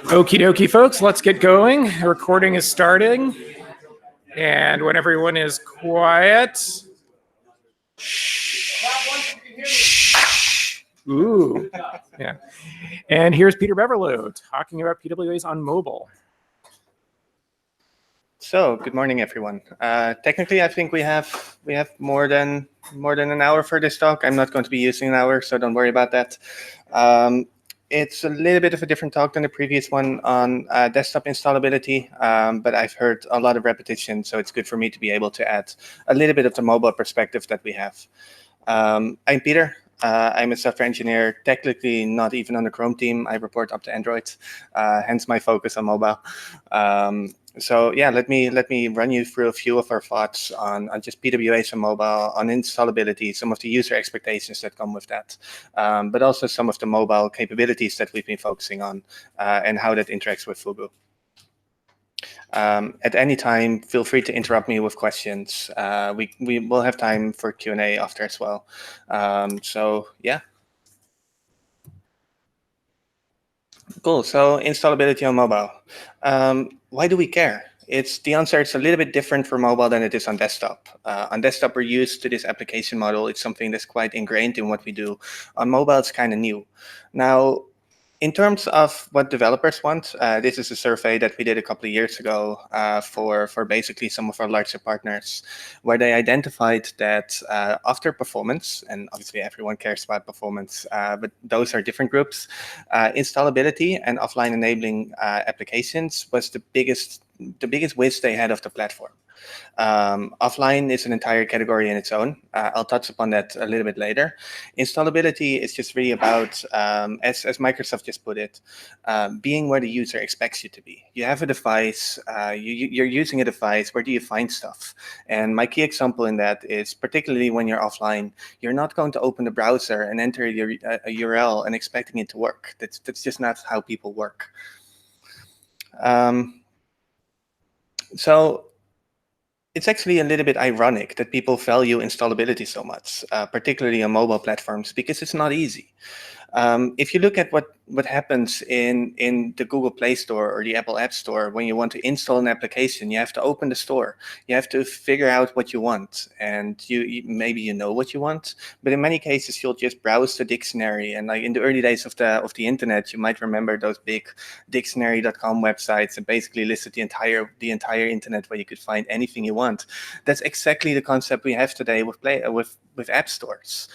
Okie dokie, folks, let's get going. The recording is starting. And when everyone is quiet. Shh. Ooh. Yeah. And here's Peter Beverlew talking about PWAs on mobile. So, good morning, everyone. Technically, I think we have more than an hour for this talk. I'm not going to be using an hour, so don't worry about that. It's a little bit of a different talk than the previous one on desktop installability, but I've heard a lot of repetition, so it's good for me to be able to add a little bit of the mobile perspective that we have. I'm Peter. I'm a software engineer, technically not even on the Chrome team. I report up to Android, hence my focus on mobile. So yeah, let me run you through a few of our thoughts on just PWAs on mobile, on installability, some of the user expectations that come with that, but also some of the mobile capabilities that we've been focusing on and how that interacts with Fugu. At any time, feel free to interrupt me with questions. We will have time for Q&A after as well. So yeah. Cool. So installability on mobile. Why do we care? The answer is a little bit different for mobile than it is on desktop. On desktop, we're used to this application model. It's something that's quite ingrained in what we do. On mobile, it's kind of new. Now, in terms of what developers want, this is a survey that we did a couple of years ago for basically some of our larger partners, where they identified that after performance, and obviously everyone cares about performance, but those are different groups, installability and offline enabling applications was the biggest wish they had of the platform. Offline is an entire category in its own. I'll touch upon that a little bit later. Installability is just really about, as Microsoft just put it, being where the user expects you to be. You have a device, you're using a device, where do you find stuff? And my key example in that is, particularly when you're offline, you're not going to open the browser and enter a URL and expecting it to work. That's just not how people work. So it's actually a little bit ironic that people value installability so much, particularly on mobile platforms, because it's not easy. If you look at what happens in the Google Play Store or the Apple App Store, when you want to install an application, you have to open the store. You have to figure out what you want, and maybe you know what you want, but in many cases you'll just browse the dictionary. And like in the early days of the internet, you might remember those big dictionary.com websites that basically listed the entire internet where you could find anything you want. That's exactly the concept we have today with app stores,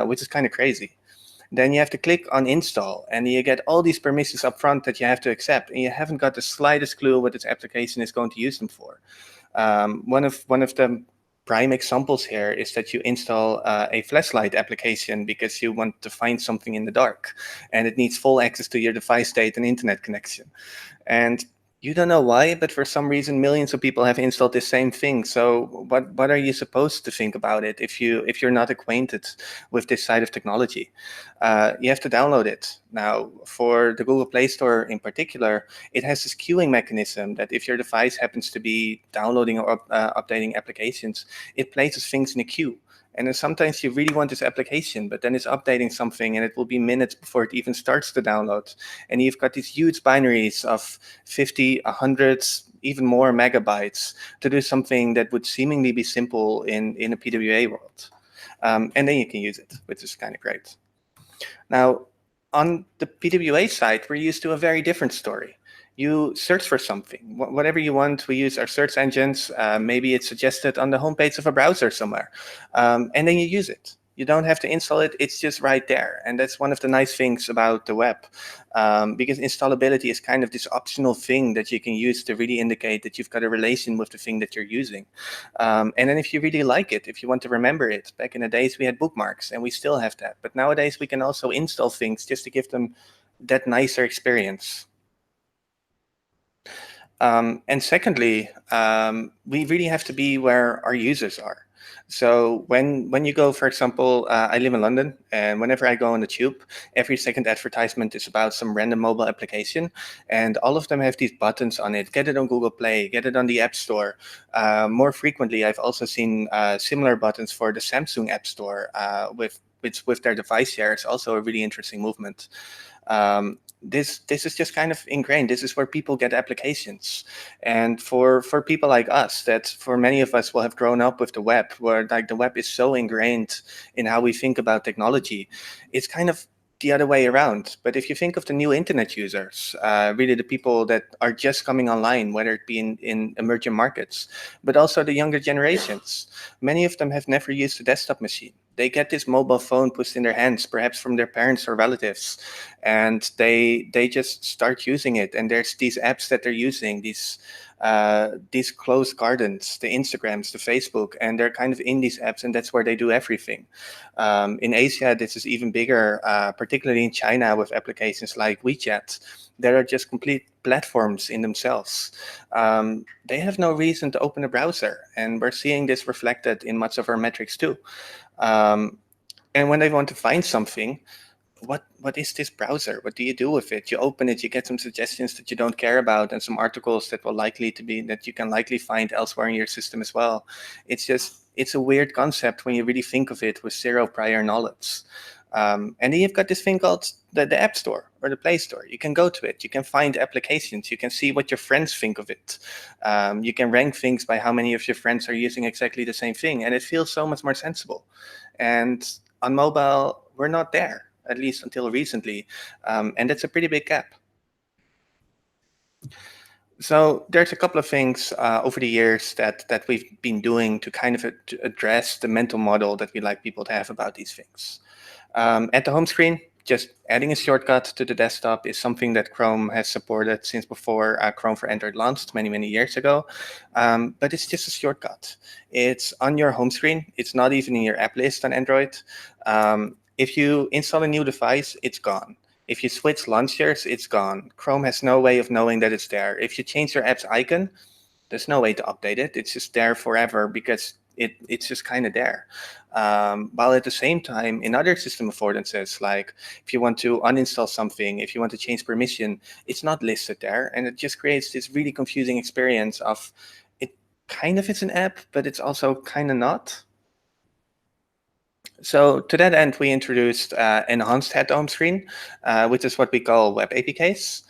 which is kind of crazy. Then you have to click on install, and you get all these permissions up front that you have to accept, and you haven't got the slightest clue what this application is going to use them for. One of the prime examples here is that you install a flashlight application because you want to find something in the dark, and it needs full access to your device state and internet connection. And you don't know why, but for some reason, millions of people have installed this same thing. So what are you supposed to think about it if you're not acquainted with this side of technology? You have to download it. Now, for the Google Play Store in particular, it has this queuing mechanism that if your device happens to be downloading or updating applications, it places things in a queue. And then sometimes you really want this application, but then it's updating something and it will be minutes before it even starts to download. And you've got these huge binaries of 50, 100, even more megabytes to do something that would seemingly be simple in a PWA world. And then you can use it, which is kind of great. Now, on the PWA side, we're used to a very different story. You search for something, whatever you want. We use our search engines. Maybe it's suggested on the homepage of a browser somewhere. And then you use it. You don't have to install it. It's just right there. And that's one of the nice things about the web, because installability is kind of this optional thing that you can use to really indicate that you've got a relation with the thing that you're using. And then if you really like it, if you want to remember it, back in the days we had bookmarks and we still have that. But nowadays we can also install things just to give them that nicer experience. And secondly, we really have to be where our users are. So when you go, for example, I live in London, and whenever I go on the tube, every second advertisement is about some random mobile application, and all of them have these buttons on it. Get it on Google Play, get it on the App Store. More frequently, I've also seen similar buttons for the Samsung App Store with with their device share is also a really interesting movement. This is just kind of ingrained. This is where people get applications, and for people like us, that for many of us will have grown up with the web, where like the web is so ingrained in how we think about technology. It's kind of the other way around. But if you think of the new internet users, really the people that are just coming online, whether it be in emerging markets, but also the younger generations, many of them have never used a desktop machine. They get this mobile phone pushed in their hands, perhaps from their parents or relatives, and they just start using it. And there's these apps that they're using, these closed gardens, the Instagrams, the Facebook, and they're kind of in these apps, and that's where they do everything. In Asia, this is even bigger, particularly in China, with applications like WeChat that are just complete platforms in themselves. They have no reason to open a browser, and we're seeing this reflected in much of our metrics too. And when they want to find something, what is this browser? What do you do with it? You open it, you get some suggestions that you don't care about, and some articles that you can likely find elsewhere in your system as well. It's a weird concept when you really think of it with zero prior knowledge. And then you've got this thing called the App Store or the Play Store. You can go to it. You can find applications. You can see what your friends think of it. You can rank things by how many of your friends are using exactly the same thing. And it feels so much more sensible. And on mobile, we're not there, at least until recently. And that's a pretty big gap. So there's a couple of things over the years that we've been doing to kind of address the mental model that we like people to have about these things. At the home screen, just adding a shortcut to the desktop is something that Chrome has supported since before Chrome for Android launched many years ago. But it's just a shortcut. It's on your home screen. It's not even in your app list on Android. If you install a new device, it's gone. If you switch launchers, it's gone. Chrome has no way of knowing that it's there. If you change your app's icon, there's no way to update it. It's just there forever because it's just kind of there. While at the same time, in other system affordances, like if you want to uninstall something, if you want to change permission, it's not listed there. And it just creates this really confusing experience of it kind of is an app, but it's also kind of not. So to that end, we introduced enhanced head home screen, which is what we call web APKs.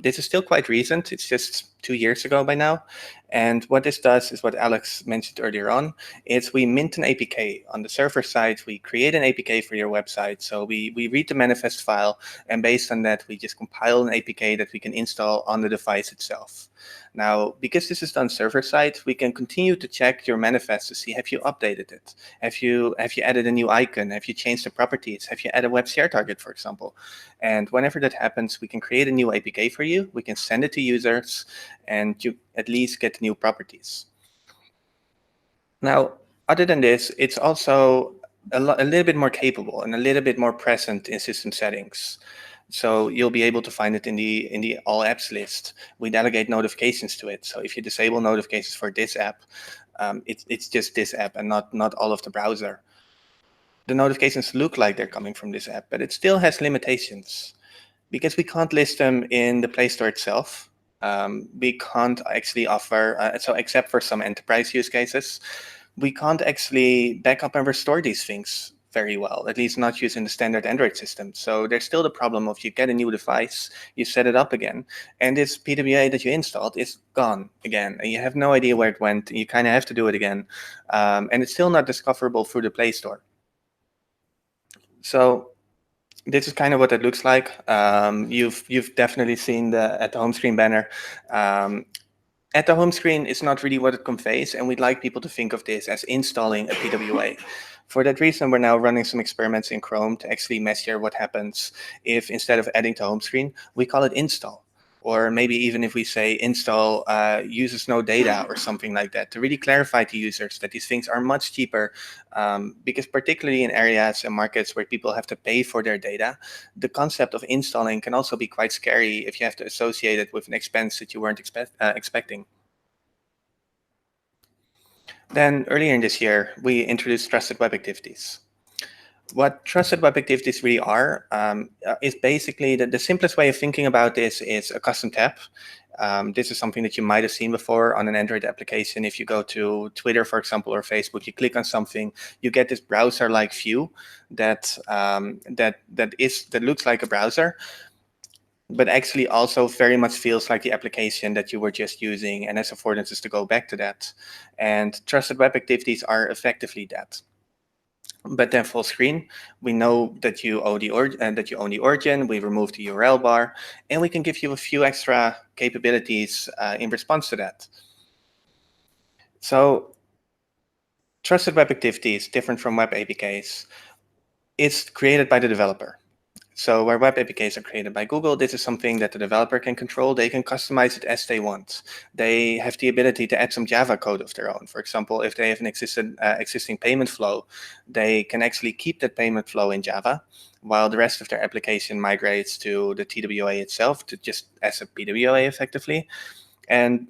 This is still quite recent. It's just 2 years ago by now. And what this does is what Alex mentioned earlier on. It's we mint an APK. On the server side, we create an APK for your website. So we read the manifest file, and based on that, we just compile an APK that we can install on the device itself. Now, because this is done server side, we can continue to check your manifest to see, have you updated it? Have you added a new icon? Have you changed the properties? Have you added a web share target, for example? And whenever that happens, we can create a new APK for you. We can send it to users, and you at least get new properties. Now, other than this, it's also a little bit more capable and a little bit more present in system settings. So you'll be able to find it in the all apps list. We delegate notifications to it. So if you disable notifications for this app, it's just this app and not all of the browser. The notifications look like they're coming from this app, but it still has limitations because we can't list them in the Play Store itself. We can't actually offer, so except for some enterprise use cases, we can't actually back up and restore these things very well, at least not using the standard Android system. So there's still the problem of you get a new device, you set it up again, and this PWA that you installed is gone again, and you have no idea where it went. You kind of have to do it again, and it's still not discoverable through the Play Store. So this is kind of what it looks like. You've definitely seen the at the home screen banner. At the home screen is not really what it conveys, and we'd like people to think of this as installing a PWA. For that reason, we're now running some experiments in Chrome to actually measure what happens if instead of adding to home screen, we call it install. Or maybe even if we say install uses no data or something like that, to really clarify to users that these things are much cheaper, because particularly in areas and markets where people have to pay for their data, the concept of installing can also be quite scary if you have to associate it with an expense that you weren't expecting. Then earlier in this year, we introduced trusted web activities. What trusted web activities really are is basically the simplest way of thinking about this is a custom tab. This is something that you might have seen before on an Android application. If you go to Twitter, for example, or Facebook, you click on something, you get this browser-like view that that looks like a browser, but actually also very much feels like the application that you were just using and has affordances to go back to that. And trusted web activities are effectively that. But then full screen, we know that you own the origin. We remove the URL bar, and we can give you a few extra capabilities in response to that. So, trusted web activities, different from web APKs, it's created by the developer. So where web APKs are created by Google, this is something that the developer can control. They can customize it as they want. They have the ability to add some Java code of their own. For example, if they have an existing payment flow, they can actually keep that payment flow in Java, while the rest of their application migrates to the TWA itself, to just as a PWA effectively. And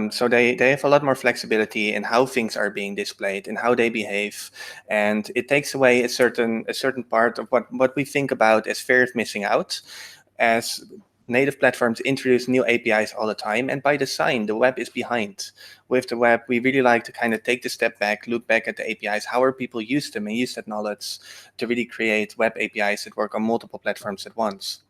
so they have a lot more flexibility in how things are being displayed and how they behave, and it takes away a certain part of what we think about as fear of missing out, as native platforms introduce new APIs all the time, and by design the web is behind. With the web, we really like to kind of take the step back, look back at the APIs, how are people use them, and use that knowledge to really create web APIs that work on multiple platforms at once.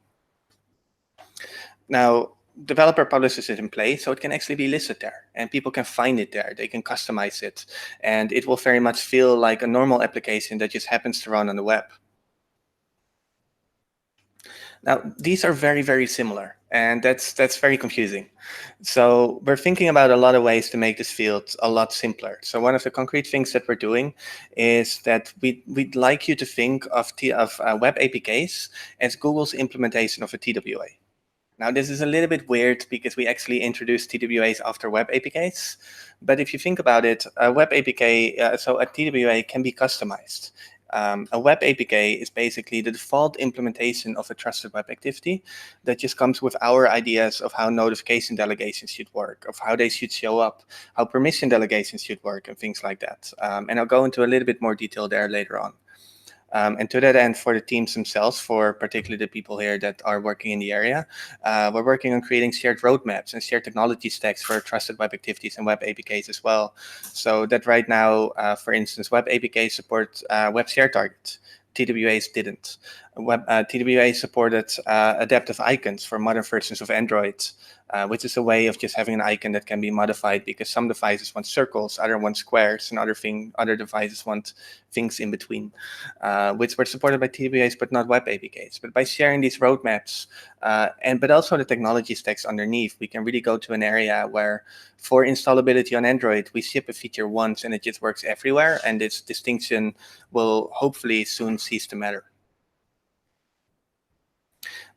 Now, developer publishes it in Play, so it can actually be listed there, and people can find it there. They can customize it, and it will very much feel like a normal application that just happens to run on the web. Now, these are very, very similar, and that's very confusing. So we're thinking about a lot of ways to make this field a lot simpler. So one of the concrete things that we're doing is that we'd like you to think of web APKs as Google's implementation of a TWA. Now, this is a little bit weird because we actually introduced TWAs after web APKs. But if you think about it, a web APK, so a TWA can be customized. A web APK is basically the default implementation of a trusted web activity that just comes with our ideas of how notification delegations should work, of how they should show up, how permission delegations should work, and things like that. And I'll go into a little bit more detail there later on. And to that end, for the teams themselves, for particularly the people here that are working in the area, we're working on creating shared roadmaps and shared technology stacks for trusted web activities and web APKs as well. So that right now, for instance, web APKs support web share targets. TWAs didn't. TWAs supported adaptive icons for modern versions of Android, which is a way of just having an icon that can be modified because some devices want circles, other want squares, and other devices want things in between, which were supported by TWAs but not web APKs. But by sharing these roadmaps but also the technology stacks underneath, we can really go to an area where for installability on Android, we ship a feature once and it just works everywhere, and this distinction will hopefully soon cease to matter.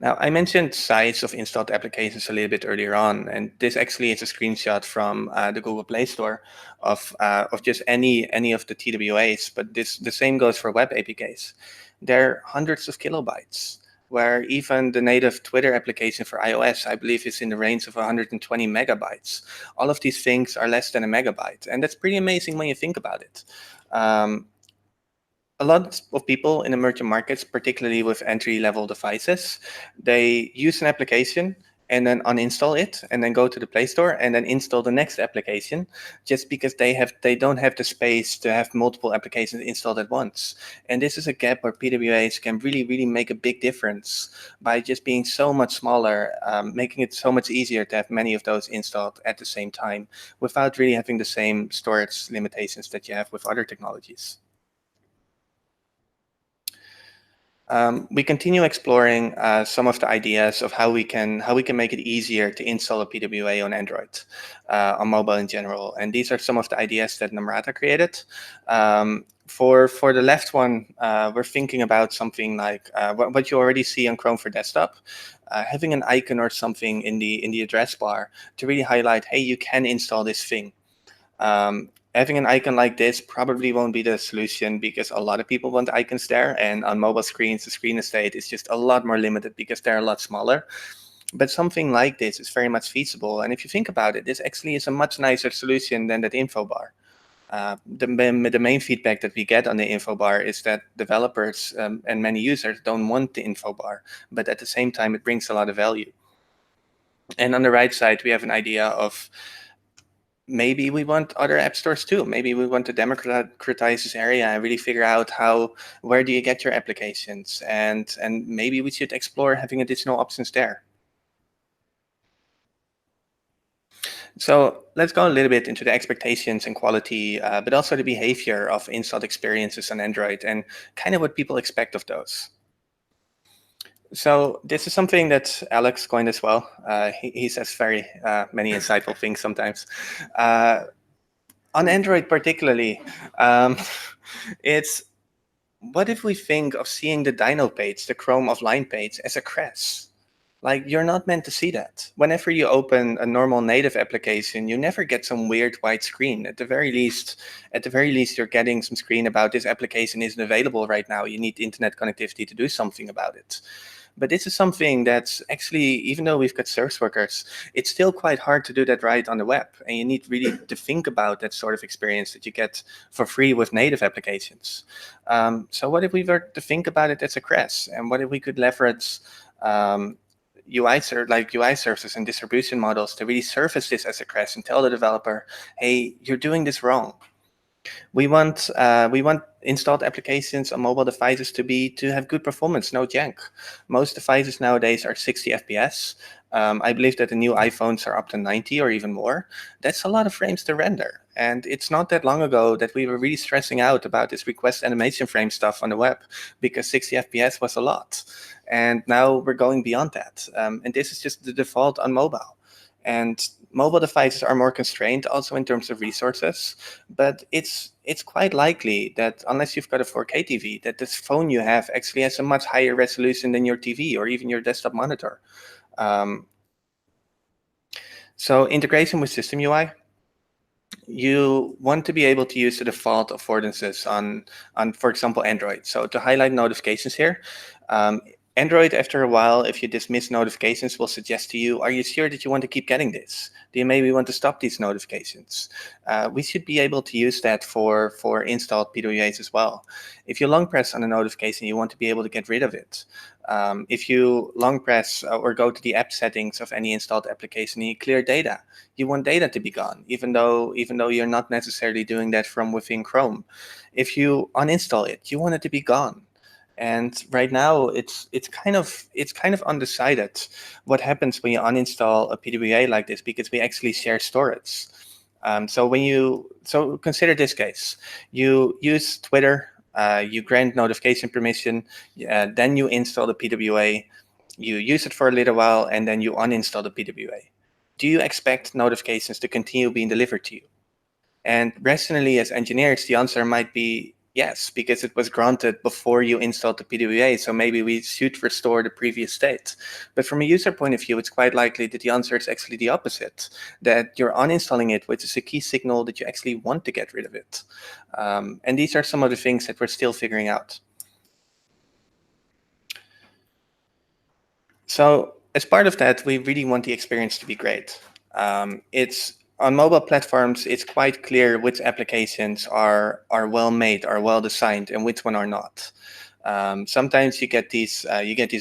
Now, I mentioned size of installed applications a little bit earlier on, and this actually is a screenshot from the Google Play Store of just any of the TWAs, but the same goes for web APKs. They're hundreds of kilobytes, where even the native Twitter application for iOS, I believe, is in the range of 120 megabytes. All of these things are less than a megabyte, and that's pretty amazing when you think about it. A lot of people in emerging markets, particularly with entry-level devices, they use an application and then uninstall it and then go to the Play Store and then install the next application, just because they don't have the space to have multiple applications installed at once. And this is a gap where PWAs can really, really make a big difference by just being so much smaller, making it so much easier to have many of those installed at the same time without really having the same storage limitations that you have with other technologies. We continue exploring some of the ideas of how we can make it easier to install a PWA on Android, on mobile in general. And these are some of the ideas that Namrata created. For the left one, we're thinking about something like what you already see on Chrome for desktop, having an icon or something in the address bar to really highlight, hey, you can install this thing. Having an icon like this probably won't be the solution because a lot of people want icons there, and on mobile screens, the screen estate is just a lot more limited because they're a lot smaller. But something like this is very much feasible, and if you think about it, this actually is a much nicer solution than that info bar. The main feedback that we get on the info bar is that developers and many users don't want the info bar, but at the same time, it brings a lot of value. And on the right side, we have an idea of maybe we want other app stores too. Maybe we want to democratize this area and really figure out where do you get your applications, and maybe we should explore having additional options there. So let's go a little bit into the expectations and quality, but also the behavior of installed experiences on Android and kind of what people expect of those. So this is something that Alex coined as well. He says very many insightful things sometimes. On Android particularly, it's what if we think of seeing the Dino page, the Chrome offline page, as a crash? Like, you're not meant to see that. Whenever you open a normal native application, you never get some weird white screen. At the very least, you're getting some screen about this application isn't available right now. You need internet connectivity to do something about it. But this is something that's actually, even though we've got service workers, it's still quite hard to do that right on the web. And you need really to think about that sort of experience that you get for free with native applications. So what if we were to think about it as a crash? And what if we could leverage UI services and distribution models to really surface this as a crash and tell the developer, hey, you're doing this wrong. We want installed applications on mobile devices to have good performance, no jank. Most devices nowadays are 60 FPS. I believe that the new iPhones are up to 90 or even more. That's a lot of frames to render. And it's not that long ago that we were really stressing out about this request animation frame stuff on the web because 60 FPS was a lot. And now we're going beyond that. And this is just the default on mobile. And mobile devices are more constrained also in terms of resources, but it's quite likely that unless you've got a 4K TV, that this phone you have actually has a much higher resolution than your TV or even your desktop monitor. So integration with system UI, you want to be able to use the default affordances on, for example, Android. So to highlight notifications here, Android, after a while, if you dismiss notifications, will suggest to you, are you sure that you want to keep getting this? Do you maybe want to stop these notifications? We should be able to use that for installed PWAs as well. If you long press on a notification, you want to be able to get rid of it. If you long press or go to the app settings of any installed application and you clear data, you want data to be gone, even though you're not necessarily doing that from within Chrome. If you uninstall it, you want it to be gone. And right now, it's kind of undecided what happens when you uninstall a PWA like this, because we actually share storage. So consider this case: you use Twitter, you grant notification permission, then you install the PWA, you use it for a little while, and then you uninstall the PWA. Do you expect notifications to continue being delivered to you? And rationally, as engineers, the answer might be yes, because it was granted before you installed the PWA, so maybe we should restore the previous state. But from a user point of view, it's quite likely that the answer is actually the opposite, that you're uninstalling it, which is a key signal that you actually want to get rid of it. And these are some of the things that we're still figuring out. So as part of that, we really want the experience to be great. On mobile platforms, it's quite clear which applications are well made, are well designed, and which one are not. Sometimes you get these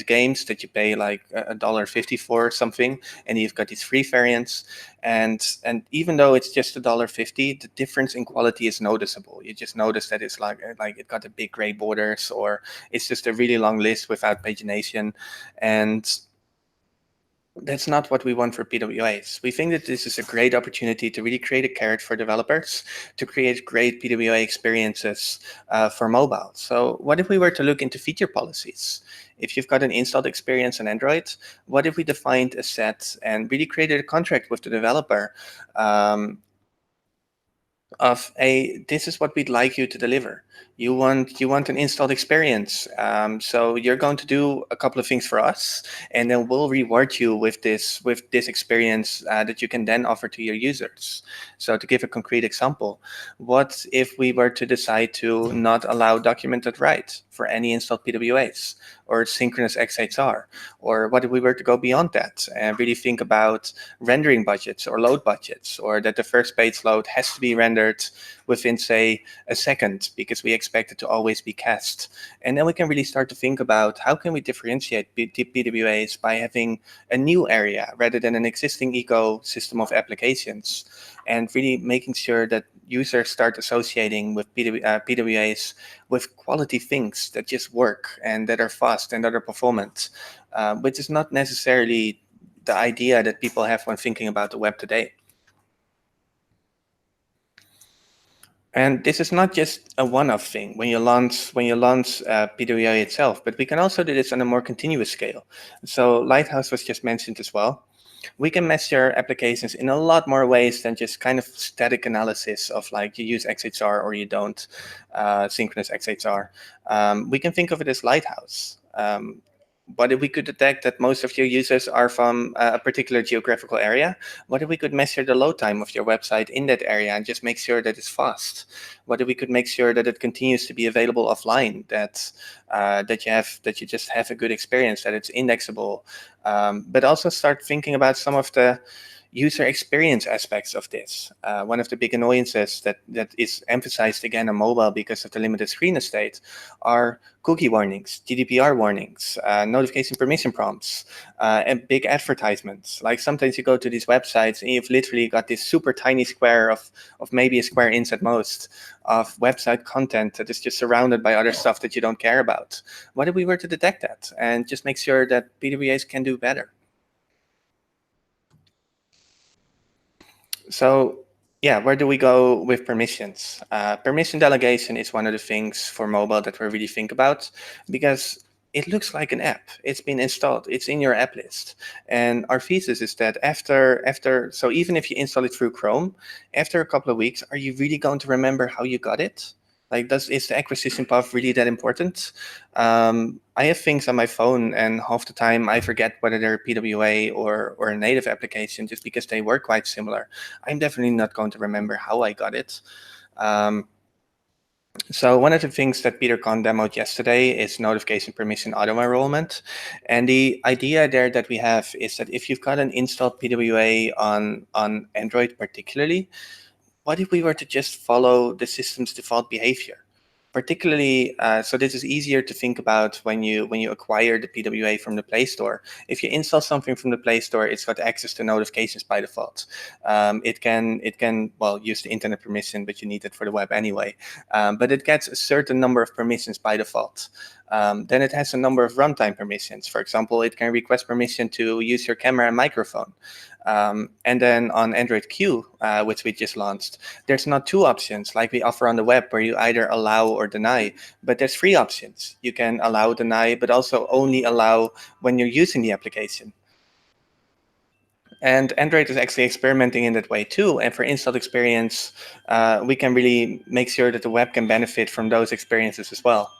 games that you pay like $1.50 for or something, and you've got these free variants. And even though it's just $1.50, the difference in quality is noticeable. You just notice that it's like it got the big gray borders, or it's just a really long list without pagination, and that's not what we want for PWAs. We think that this is a great opportunity to really create a carrot for developers to create great PWA experiences for mobile. So what if we were to look into feature policies? If you've got an installed experience on Android, what if we defined a set and really created a contract with the developer of this is what we'd like you to deliver. You want an installed experience. So you're going to do a couple of things for us, and then we'll reward you with this experience that you can then offer to your users. So to give a concrete example, what if we were to decide to not allow documented write for any installed PWAs or synchronous XHR? Or what if we were to go beyond that and really think about rendering budgets or load budgets, or that the first page load has to be rendered within, say, a second because we expect it to always be cached. And then we can really start to think about how can we differentiate PWAs by having a new area rather than an existing ecosystem of applications, and really making sure that users start associating with PWAs with quality things that just work and that are fast and that are performant, which is not necessarily the idea that people have when thinking about the web today. And this is not just a one-off thing when you launch PWA itself, but we can also do this on a more continuous scale. So Lighthouse was just mentioned as well. We can measure applications in a lot more ways than just kind of static analysis of like you use XHR or you don't, synchronous XHR. We can think of it as Lighthouse. What if we could detect that most of your users are from a particular geographical area? What if we could measure the load time of your website in that area and just make sure that it's fast? What if we could make sure that it continues to be available offline, that you just have a good experience, that it's indexable, but also start thinking about some of the user experience aspects of this. One of the big annoyances that is emphasized again on mobile because of the limited screen estate are cookie warnings, GDPR warnings, notification permission prompts, and big advertisements. Like sometimes you go to these websites and you've literally got this super tiny square of maybe a square inch at most of website content that is just surrounded by other stuff that you don't care about. What if we were to detect that and just make sure that PWAs can do better? So yeah, where do we go with permissions? Permission delegation is one of the things for mobile that we really think about, because it looks like an app. It's been installed. It's in your app list. And our thesis is that so even if you install it through Chrome, after a couple of weeks, are you really going to remember how you got it? Like, is the acquisition path really that important? I have things on my phone, and half the time I forget whether they're a PWA or a native application, just because they work quite similar. I'm definitely not going to remember how I got it. So one of the things that Peter Kahn demoed yesterday is notification permission auto-enrollment. And the idea there that we have is that if you've got an installed PWA on Android particularly, what if we were to just follow the system's default behavior? Particularly, so this is easier to think about when you acquire the PWA from the Play Store. If you install something from the Play Store, it's got access to notifications by default. It can use the internet permission, but you need it for the web anyway. But it gets a certain number of permissions by default. Then it has a number of runtime permissions. For example, it can request permission to use your camera and microphone. And then on Android Q, which we just launched, there's not two options like we offer on the web where you either allow or deny, but there's three options. You can allow, deny, but also only allow when you're using the application. And Android is actually experimenting in that way too. And for installed experience, we can really make sure that the web can benefit from those experiences as well.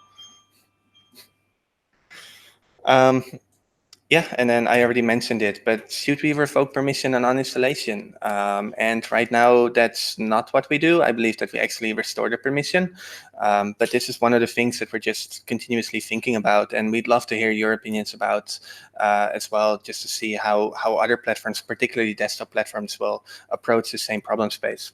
Yeah, and then I already mentioned it, but should we revoke permission on uninstallation? And right now, that's not what we do. I believe that we actually restore the permission. But this is one of the things that we're just continuously thinking about, and we'd love to hear your opinions about as well, just to see how other platforms, particularly desktop platforms, will approach the same problem space.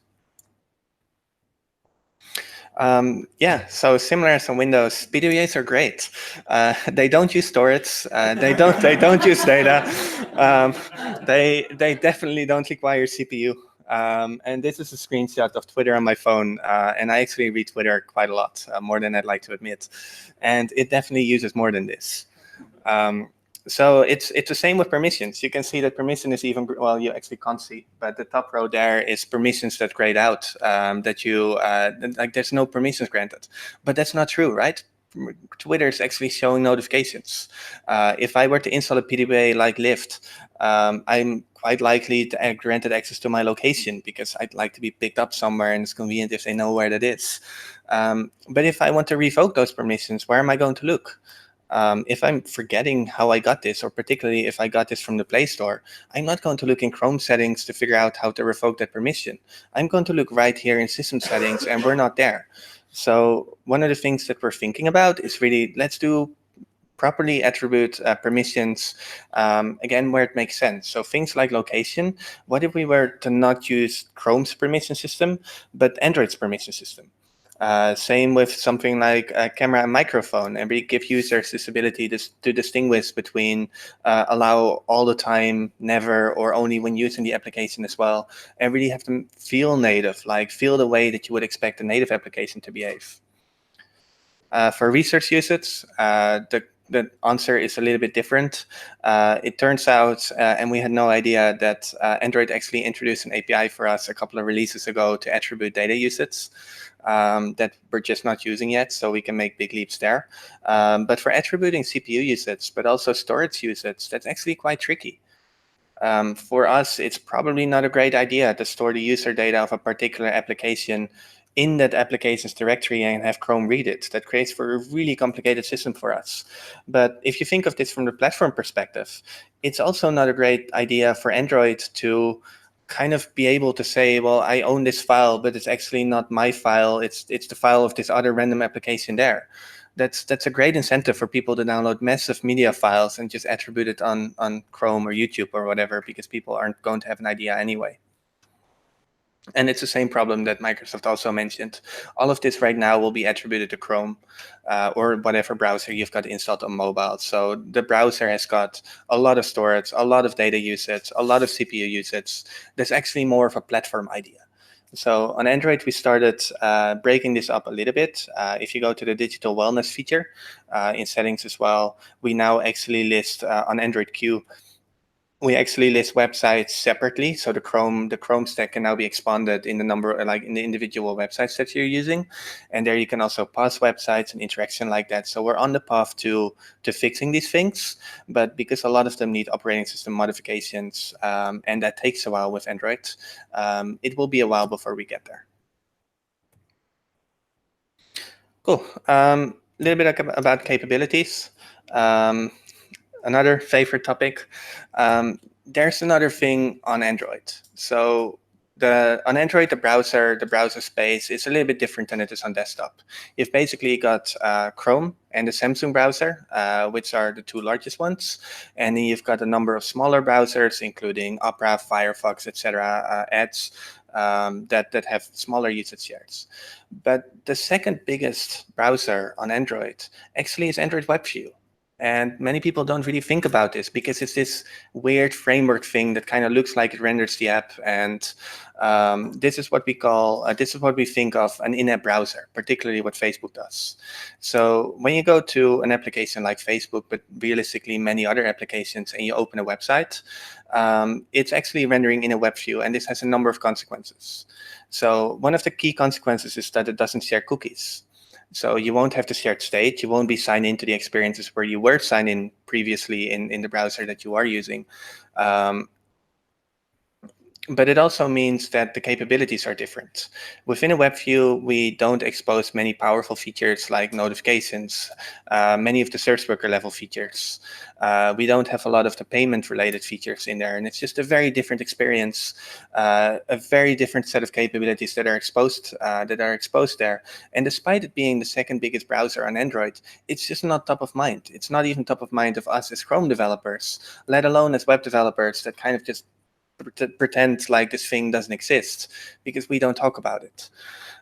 Yeah, so similar as on Windows, PWAs are great. They don't use storage. They don't use data. They definitely don't require CPU. And this is a screenshot of Twitter on my phone, and I actually read Twitter quite a lot, more than I'd like to admit. And it definitely uses more than this. So it's the same with permissions. You can see that permission is even, well, you actually can't see, but the top row there is permissions that grayed out, that you, like there's no permissions granted. But that's not true, right? Twitter is actually showing notifications. If I were to install a PWA like Lyft, I'm quite likely to add granted access to my location because I'd like to be picked up somewhere and it's convenient if they know where that is. But if I want to revoke those permissions, where am I going to look? If I'm forgetting how I got this, or particularly if I got this from the Play Store, I'm not going to look in Chrome settings to figure out how to revoke that permission. I'm going to look right here in system settings, and we're not there. So one of the things that we're thinking about is really, let's do properly attribute permissions, again, where it makes sense. So things like location, what if we were to not use Chrome's permission system, but Android's permission system? Same with something like a camera and microphone, and we give users this ability to distinguish between allow all the time, never, or only when using the application as well, and really have them feel native, like feel the way that you would expect a native application to behave. For research usage, the answer is a little bit different. It turns out, and we had no idea, that Android actually introduced an API for us a couple of releases ago to attribute data usage that we're just not using yet, so we can make big leaps there. But for attributing CPU usage, but also storage usage, that's actually quite tricky. For us, it's probably not a great idea to store the user data of a particular application in that application's directory and have Chrome read it. That creates for a really complicated system for us. But if you think of this from the platform perspective, it's also not a great idea for Android to kind of be able to say, well, I own this file, but it's actually not my file. It's the file of this other random application there. That's a great incentive for people to download massive media files and just attribute it on Chrome or YouTube or whatever, because people aren't going to have an idea anyway. And it's the same problem that Microsoft also mentioned. All of this right now will be attributed to Chrome or whatever browser you've got installed on mobile. So the browser has got a lot of storage, a lot of data usage, a lot of CPU usage. There's actually more of a platform idea. So on Android, we started breaking this up a little bit. If you go to the digital wellness feature in settings as well, we now actually list on Android Q, we actually list websites separately. So the Chrome stack can now be expanded in the number, like in the individual websites that you're using. And there you can also pause websites and interaction like that. So we're on the path to fixing these things, but because a lot of them need operating system modifications, and that takes a while with Android, it will be a while before we get there. Cool. A little bit about capabilities. Another favorite topic. There's another thing on Android. So on Android, the browser space is a little bit different than it is on desktop. You've basically got Chrome and the Samsung browser, which are the two largest ones. And then you've got a number of smaller browsers, including Opera, Firefox, etc., Edge, that have smaller usage shares. But the second biggest browser on Android actually is Android WebView. And many people don't really think about this because it's this weird framework thing that kind of looks like it renders the app. And this is what we call, this is what we think of an in-app browser, particularly what Facebook does. So when you go to an application like Facebook, but realistically many other applications, and you open a website, it's actually rendering in a web view, and this has a number of consequences. So one of the key consequences is that it doesn't share cookies. So you won't have the shared state. You won't be signed into the experiences where you were signed in previously in the browser that you are using. But it also means that the capabilities are different. Within a web view, we don't expose many powerful features like notifications, many of the search worker level features. We don't have a lot of the payment related features in there. And it's just a very different experience, a very different set of capabilities that are exposed there. And despite it being the second biggest browser on Android, it's just not top of mind. It's not even top of mind of us as Chrome developers, let alone as web developers that kind of just pretend like this thing doesn't exist because we don't talk about it.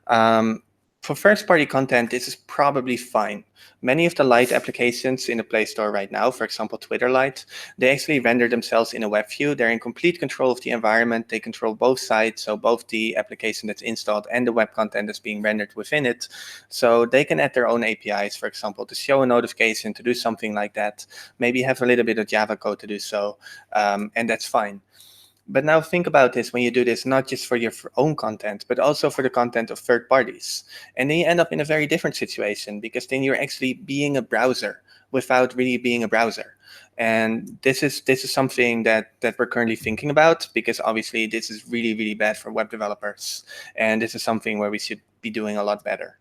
For first-party content, this is probably fine. Many of the Lite applications in the Play Store right now, for example, Twitter Lite, they actually render themselves in a web view. They're in complete control of the environment. They control both sides, so both the application that's installed and the web content that's being rendered within it. So they can add their own APIs, for example, to show a notification, to do something like that, maybe have a little bit of Java code to do so, and that's fine. But now think about this when you do this, not just for your own content, but also for the content of third parties. And then you end up in a very different situation because then you're actually being a browser without really being a browser. And this is something that we're currently thinking about, because obviously this is really, really bad for web developers. And this is something where we should be doing a lot better.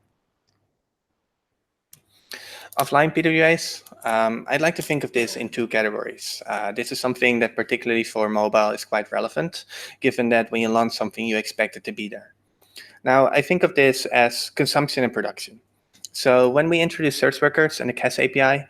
Offline PWAs, I'd like to think of this in two categories. This is something that particularly for mobile is quite relevant, given that when you launch something, you expect it to be there. Now, I think of this as consumption and production. So when we introduced search workers and the CAS API,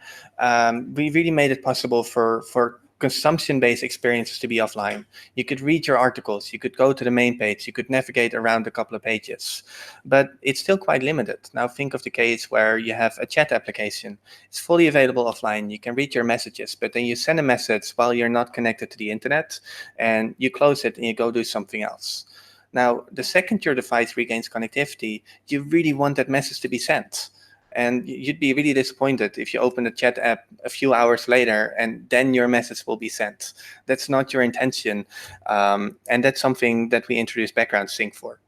we really made it possible for consumption-based experiences to be offline. You could read your articles, you could go to the main page, you could navigate around a couple of pages, but it's still quite limited. Now think of the case where you have a chat application. It's fully available offline. You can read your messages, but then you send a message while you're not connected to the internet, and you close it and you go do something else. Now, the second your device regains connectivity, you really want that message to be sent. And you'd be really disappointed if you open the chat app a few hours later and then your message will be sent. That's not your intention. And that's something that we introduced background sync for.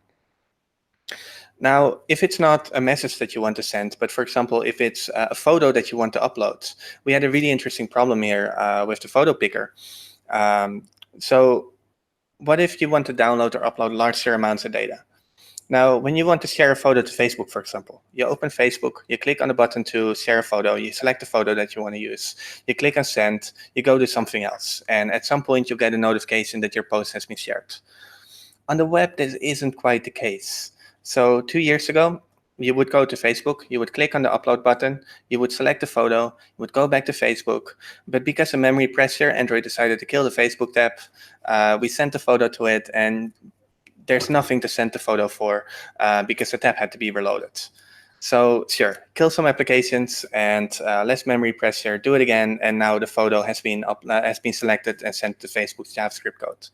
Now, if it's not a message that you want to send, but for example, if it's a photo that you want to upload, we had a really interesting problem here with the photo picker. So what if you want to download or upload larger amounts of data? Now, when you want to share a photo to Facebook, for example, you open Facebook, you click on the button to share a photo, you select the photo that you want to use, you click on send, you go to something else, and at some point you get a notification that your post has been shared. On the web, this isn't quite the case. So 2 years ago, you would go to Facebook, you would click on the upload button, you would select the photo, you would go back to Facebook, but because of memory pressure, Android decided to kill the Facebook tab. We sent the photo to it, and there's nothing to send the photo for because the tab had to be reloaded. So sure, kill some applications and less memory pressure, do it again, and now the photo has been selected and sent to Facebook's JavaScript code.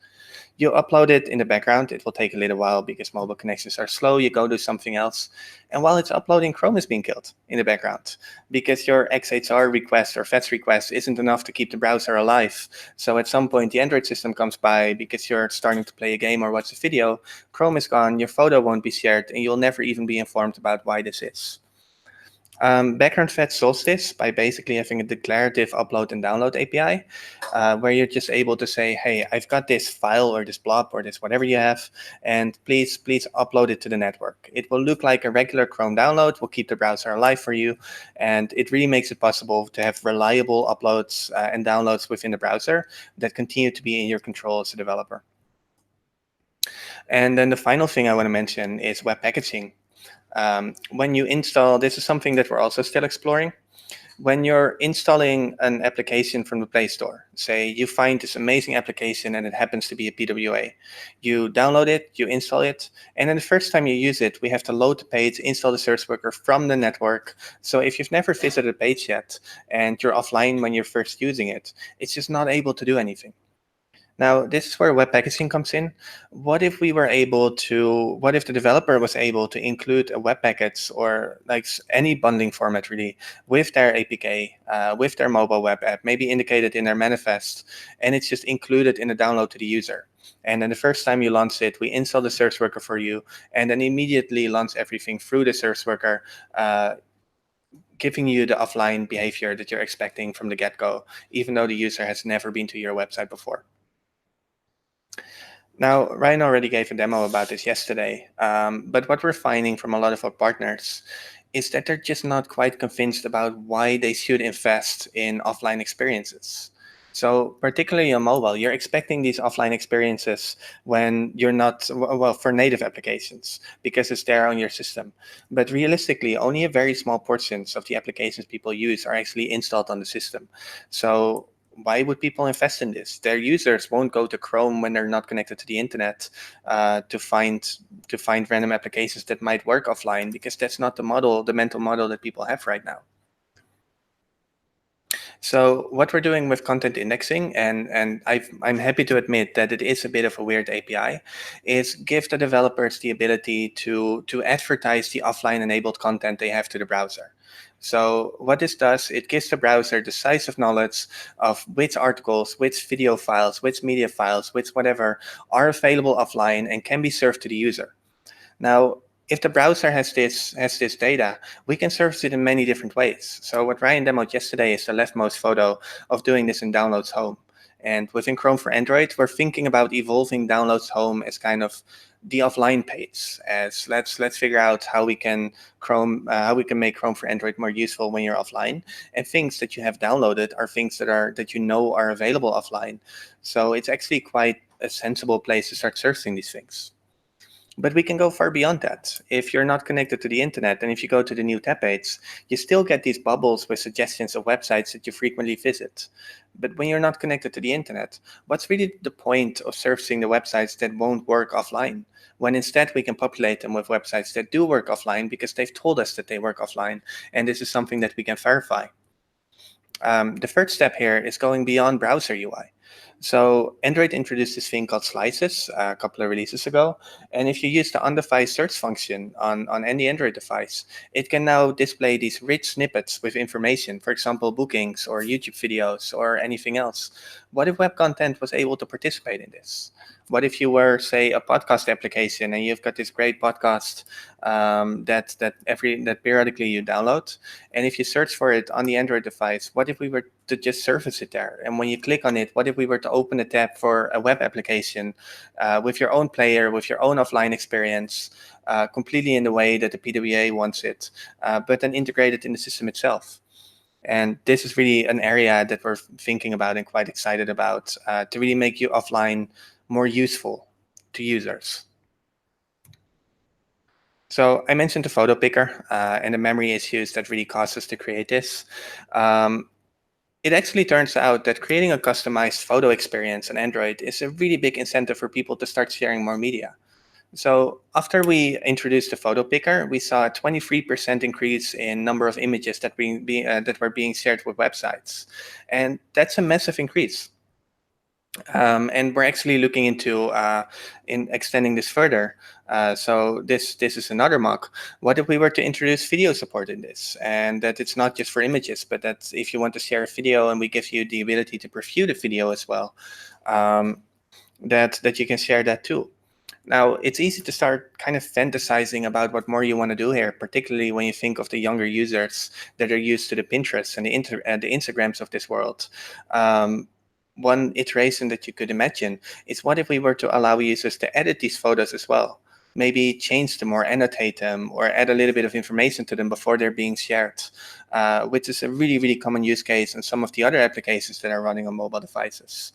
You upload it in the background. It will take a little while because mobile connections are slow. You go do something else. And while it's uploading, Chrome is being killed in the background because your XHR request or fetch request isn't enough to keep the browser alive. So at some point, the Android system comes by because you're starting to play a game or watch a video. Chrome is gone. Your photo won't be shared, and you'll never even be informed about why this is. Background Fetch solves this by basically having a declarative upload and download API, where you're just able to say, hey, I've got this file or this blob or this whatever you have, and please upload it to the network. It will look like a regular Chrome download, will keep the browser alive for you, and it really makes it possible to have reliable uploads and downloads within the browser that continue to be in your control as a developer. And then the final thing I want to mention is web packaging. When you install, this is something that we're also still exploring. When you're installing an application from the Play Store, say you find this amazing application and it happens to be a PWA, you download it, you install it, and then the first time you use it, we have to load the page, install the search worker from the network. So if you've never visited a page yet and you're offline when you're first using it, it's just not able to do anything. Now, this is where web packaging comes in. What if the developer was able to include a web package or like any bundling format really with their APK, with their mobile web app, maybe indicated in their manifest, and it's just included in the download to the user. And then the first time you launch it, we install the search worker for you, and then immediately launch everything through the search worker, giving you the offline behavior that you're expecting from the get-go, even though the user has never been to your website before. Now, Ryan already gave a demo about this yesterday, but what we're finding from a lot of our partners is that they're just not quite convinced about why they should invest in offline experiences. So particularly on mobile, you're expecting these offline experiences when you're not, well, for native applications, because it's there on your system. But realistically, only a very small portion of the applications people use are actually installed on the system. So why would people invest in this? Their users won't go to Chrome when they're not connected to the internet to find random applications that might work offline, because that's not the mental model that people have right now. So what we're doing with content indexing, and I'm happy to admit that it is a bit of a weird API, is give the developers the ability to advertise the offline enabled content they have to the browser. So what this does, it gives the browser the size of knowledge of which articles, which video files, which media files, which whatever are available offline and can be served to the user. Now, if the browser has this data, we can surface it in many different ways. So what Ryan demoed yesterday is the leftmost photo of doing this in Downloads Home. And within Chrome for Android, we're thinking about evolving Downloads Home as kind of the offline page. As let's figure out how we can make Chrome for Android more useful when you're offline. And things that you have downloaded are things that you know are available offline. So it's actually quite a sensible place to start surfacing these things. But we can go far beyond that. If you're not connected to the internet, and if you go to the new tab page, you still get these bubbles with suggestions of websites that you frequently visit. But when you're not connected to the internet, what's really the point of surfacing the websites that won't work offline? When instead we can populate them with websites that do work offline because they've told us that they work offline. And this is something that we can verify. The third step here is going beyond browser UI. So Android introduced this thing called slices a couple of releases ago. And if you use the on-device search function on any Android device, it can now display these rich snippets with information, for example, bookings or YouTube videos or anything else. What if web content was able to participate in this? What if you were, say, a podcast application and you've got this great podcast that periodically you download, and if you search for it on the Android device, what if we were to just surface it there? And when you click on it, what if we were to open a tab for a web application with your own player, with your own offline experience, completely in the way that the PWA wants it, but then integrated in the system itself? And this is really an area that we're thinking about and quite excited about to really make you offline more useful to users. So I mentioned the photo picker and the memory issues that really caused us to create this. It actually turns out that creating a customized photo experience on Android is a really big incentive for people to start sharing more media. So after we introduced the photo picker, we saw a 23% increase in number of images that were being shared with websites. And that's a massive increase. And we're actually looking into in extending this further. So this is another mock. What if we were to introduce video support in this, and that it's not just for images, but that if you want to share a video and we give you the ability to preview the video as well, that you can share that too. Now, it's easy to start kind of fantasizing about what more you want to do here, particularly when you think of the younger users that are used to the Pinterests and the Instagrams of this world. One iteration that you could imagine is, what if we were to allow users to edit these photos as well? Maybe change them or annotate them or add a little bit of information to them before they're being shared, which is a really, really common use case in some of the other applications that are running on mobile devices.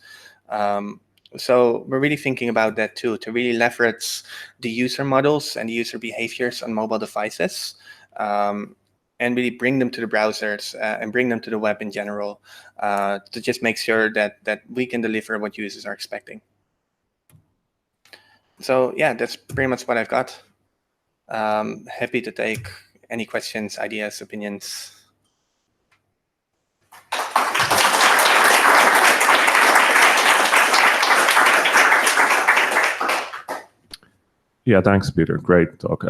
So we're really thinking about that too, to really leverage the user models and the user behaviors on mobile devices, and really bring them to the browsers and bring them to the web in general, to just make sure that we can deliver what users are expecting. So yeah, that's pretty much what I've got. Happy to take any questions, ideas, opinions. Yeah, thanks, Peter. Great talk.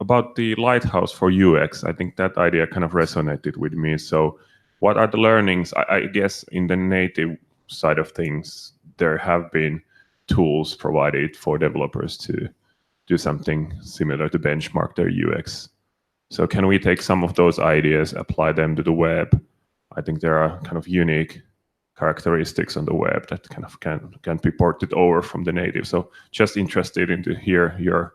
About the lighthouse for UX, I think that idea kind of resonated with me. So what are the learnings? I guess in the native side of things, there have been tools provided for developers to do something similar to benchmark their UX. So can we take some of those ideas, apply them to the web? I think there are kind of unique characteristics on the web that kind of can be ported over from the native. So just interested in to hear your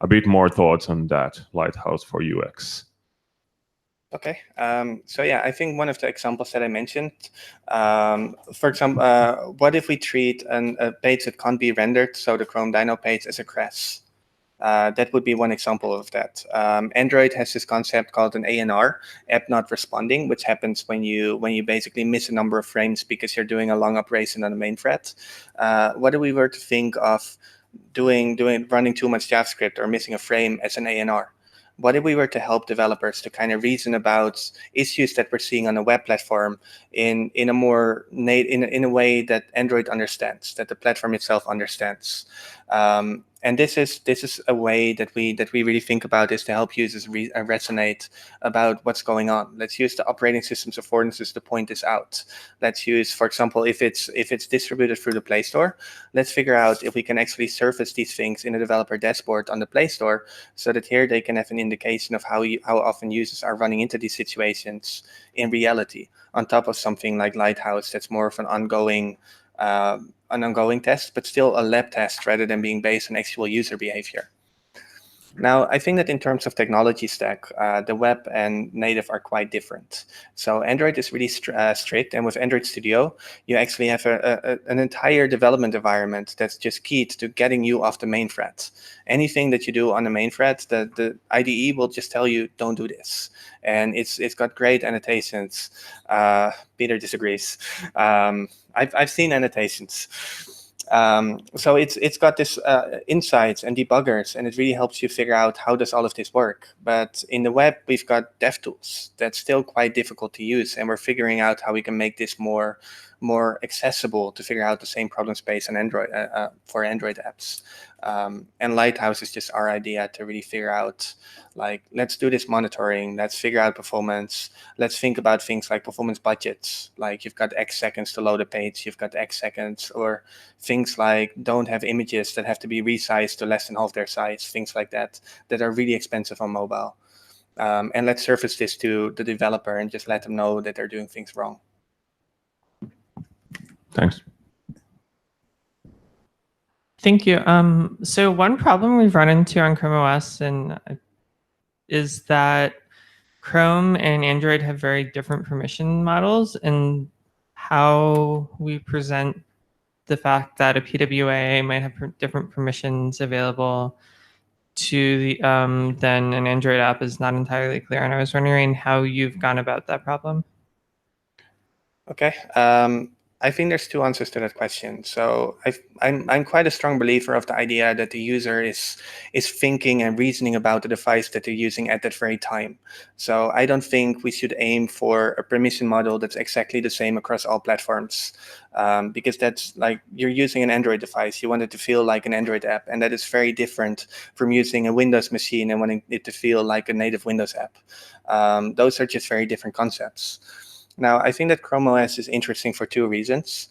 a bit more thoughts on that lighthouse for UX. Okay, so yeah, I think one of the examples that I mentioned, for example, what if we treat a page that can't be rendered, so the Chrome Dino page, as a crash? That would be one example of that. Android has this concept called an ANR, app not responding, which happens when you basically miss a number of frames because you're doing a long operation on the main thread. What if we were to think of running too much JavaScript or missing a frame as an ANR? What if we were to help developers to kind of reason about issues that we're seeing on a web platform in a way that Android understands, that the platform itself understands? And this is a way that we really think about, is to help users resonate about what's going on. Let's use the operating system's affordances to point this out. Let's use, for example, if it's distributed through the Play Store, let's figure out if we can actually surface these things in a developer dashboard on the Play Store, so that here they can have an indication of how often users are running into these situations in reality, on top of something like Lighthouse that's more of an ongoing test, but still a lab test rather than being based on actual user behavior. Now, I think that in terms of technology stack, the web and native are quite different. So Android is really strict, and with Android Studio, you actually have an entire development environment that's just keyed to getting you off the main thread. Anything that you do on the main thread, the IDE will just tell you, don't do this. And it's got great annotations. Peter disagrees. I've seen annotations. So it's got this insights and debuggers, and it really helps you figure out how does all of this work. But in the web, we've got dev tools that's still quite difficult to use, and we're figuring out how we can make this more accessible to figure out the same problem space on Android for Android apps. And Lighthouse is just our idea to really figure out, like, let's do this monitoring, let's figure out performance, let's think about things like performance budgets, like you've got X seconds to load a page, you've got X seconds, or things like don't have images that have to be resized to less than half their size, things like that are really expensive on mobile. And let's surface this to the developer and just let them know that they're doing things wrong. Thanks. Thank you. So one problem we've run into on Chrome OS is that Chrome and Android have very different permission models, and how we present the fact that a PWA might have different permissions available to the than an Android app is not entirely clear. And I was wondering how you've gone about that problem. Okay. I think there's two answers to that question. So I'm quite a strong believer of the idea that the user is thinking and reasoning about the device that they're using at that very time. So I don't think we should aim for a permission model that's exactly the same across all platforms, because that's like you're using an Android device. You want it to feel like an Android app, and that is very different from using a Windows machine and wanting it to feel like a native Windows app. Those are just very different concepts. Now, I think that Chrome OS is interesting for two reasons.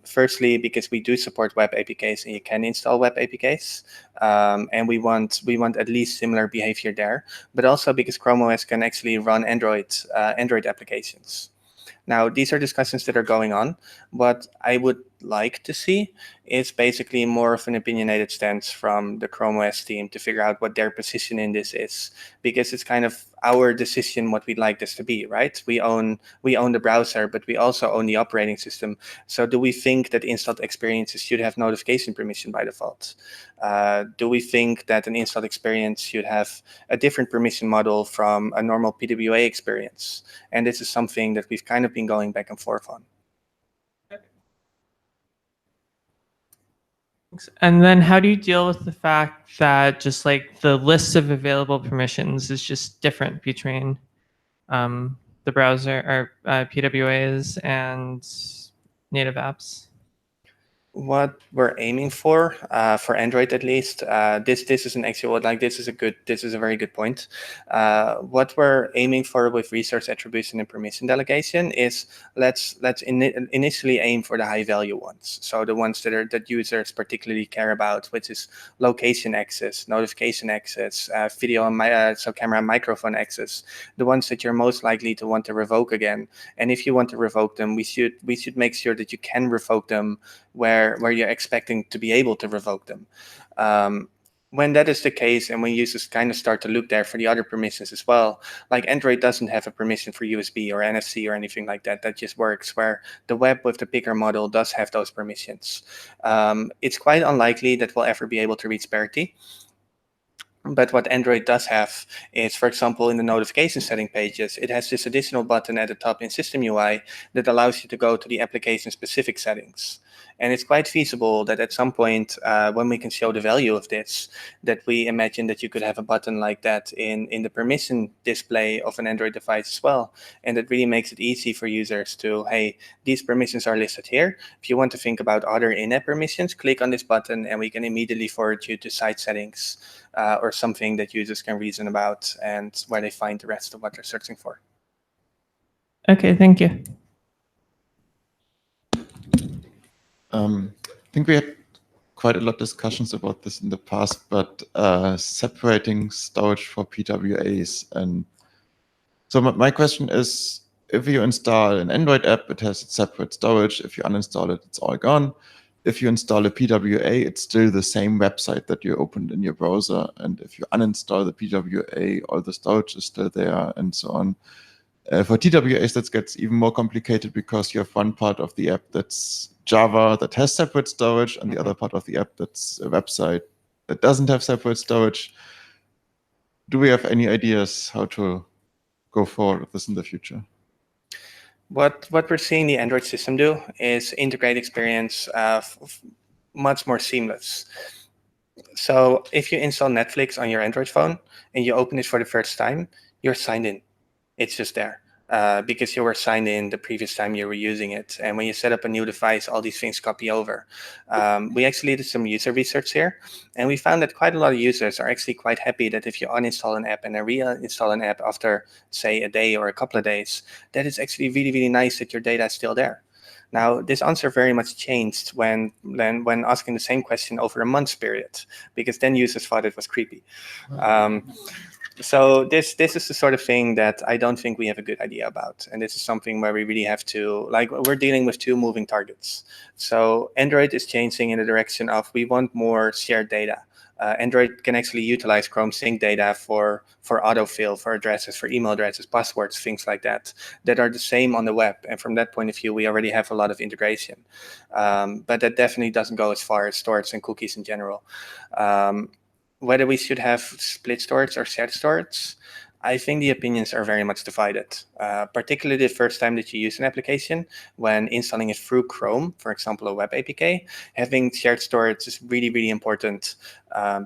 Firstly, because we do support web APKs, and you can install web APKs, and we want at least similar behavior there. But also because Chrome OS can actually run Android applications. Now, these are discussions that are going on. What I would like to see is basically more of an opinionated stance from the Chrome OS team to figure out what their position in this is, because it's kind of our decision what we'd like this to be, right? We own the browser, but we also own the operating system. So do we think that installed experiences should have notification permission by default? Do we think that an installed experience should have a different permission model from a normal PWA experience? And this is something that we've kind of been going back and forth on. And then how do you deal with the fact that just like the list of available permissions is just different between the browser or PWAs and native apps? What we're aiming for Android at least, this is an actual, like, this is a very good point. What we're aiming for with resource attribution and permission delegation is let's initially aim for the high value ones. So the ones that users particularly care about, which is location access, notification access, video and so camera and microphone access, the ones that you're most likely to want to revoke again. And if you want to revoke them, we should make sure that you can revoke them where you're expecting to be able to revoke them. When that is the case, and when users kind of start to look there for the other permissions as well, like Android doesn't have a permission for USB or NFC or anything like that. That just works, where the web with the picker model does have those permissions. It's quite unlikely that we'll ever be able to reach parity. But what Android does have is, for example, in the notification setting pages, it has this additional button at the top in System UI that allows you to go to the application-specific settings. And it's quite feasible that at some point, when we can show the value of this, that we imagine that you could have a button like that in the permission display of an Android device as well. And that really makes it easy for users to, hey, these permissions are listed here. If you want to think about other in-app permissions, click on this button and we can immediately forward you to site settings or something that users can reason about and where they find the rest of what they're searching for. Okay, thank you. I think we had quite a lot of discussions about this in the past, but separating storage for PWAs. And so my question is, if you install an Android app, it has its separate storage. If you uninstall it, it's all gone. If you install a PWA, it's still the same website that you opened in your browser. And if you uninstall the PWA, all the storage is still there and so on. For TWAs, that gets even more complicated because you have one part of the app that's Java that has separate storage and the other part of the app that's a website that doesn't have separate storage. Do we have any ideas how to go forward with this in the future? What we're seeing the Android system do is integrate experience much more seamless. So if you install Netflix on your Android phone and you open it for the first time, you're signed in. It's just there because you were signed in the previous time you were using it. And when you set up a new device, all these things copy over. We actually did some user research here, and we found that quite a lot of users are actually quite happy that if you uninstall an app and then reinstall an app after, say, a day or a couple of days, that it's actually really, really nice that your data is still there. Now, this answer very much changed when asking the same question over a month's period, because then users thought it was creepy. So this is the sort of thing that I don't think we have a good idea about. And this is something where we really have to, like, we're dealing with two moving targets. So Android is changing in the direction of we want more shared data. Android can actually utilize Chrome sync data for autofill, for addresses, for email addresses, passwords, things like that are the same on the web. And from that point of view, we already have a lot of integration. But that definitely doesn't go as far as storage and cookies in general. Whether we should have split storage or shared storage, I think the opinions are very much divided, particularly the first time that you use an application. When installing it through Chrome, for example, a web APK, having shared storage is really, really important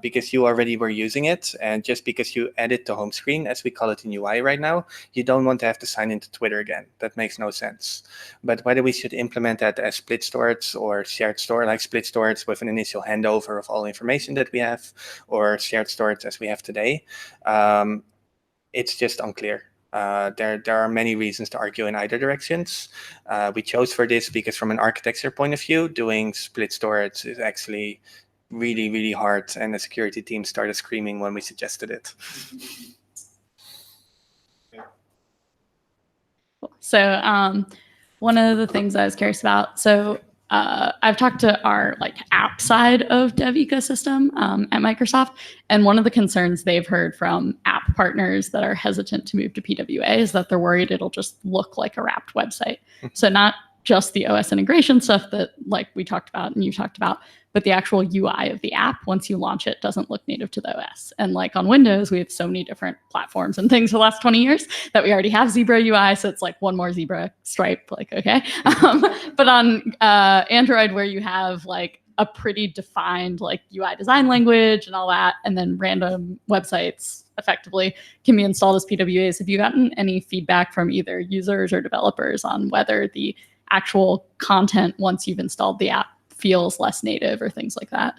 because you already were using it. And just because you add it to home screen, as we call it in UI right now, you don't want to have to sign into Twitter again. That makes no sense. But whether we should implement that as split storage or shared storage, like split storage with an initial handover of all information that we have, or shared storage as we have today, it's just unclear. There are many reasons to argue in either directions. We chose for this because from an architecture point of view, doing split storage is actually really, really hard. And the security team started screaming when we suggested it. So one of the things I was curious about, I've talked to our app side of dev ecosystem at Microsoft, and one of the concerns they've heard from app partners that are hesitant to move to PWA is that they're worried it'll just look like a wrapped website. So not just the OS integration stuff that we talked about and you talked about, but the actual UI of the app, once you launch it, doesn't look native to the OS. And on Windows, we have so many different platforms and things for the last 20 years that we already have Zebra UI. So it's one more Zebra stripe, okay. But on Android, where you have a pretty defined UI design language and all that, and then random websites effectively can be installed as PWAs. Have you gotten any feedback from either users or developers on whether the actual content, once you've installed the app, feels less native or things like that?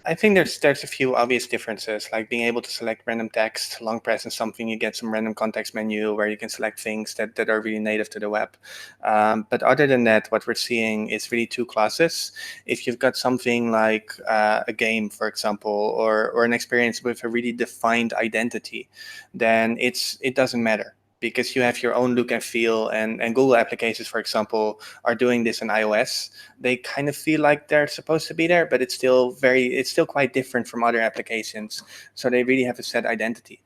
I think there's a few obvious differences, like being able to select random text, long press on something, you get some random context menu where you can select things that are really native to the web. But other than that, what we're seeing is really two classes. If you've got something like a game, for example, or an experience with a really defined identity, then it doesn't matter, because you have your own look and feel, and Google applications, for example, are doing this in iOS. They kind of feel like they're supposed to be there, but it's still quite different from other applications. So they really have a set identity,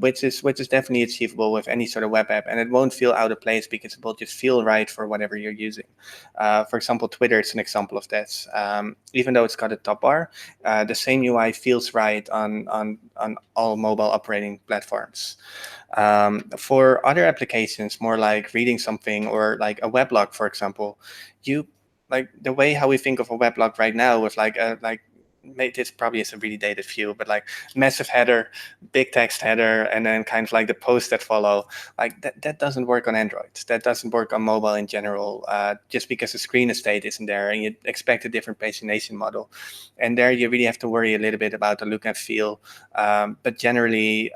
which is definitely achievable with any sort of web app, and it won't feel out of place because it will just feel right for whatever you're using. For example, Twitter is an example of that. Even though it's got a top bar, the same UI feels right on all mobile operating platforms. For other applications, more like reading something or like a weblog, for example, you like the way how we think of a weblog right now with this probably is a really dated view, but like massive header, big text header, and then kind of like the posts that follow, like that doesn't work on Android. That doesn't work on mobile in general, just because the screen estate isn't there and you expect a different pagination model. And there you really have to worry a little bit about the look and feel. But generally,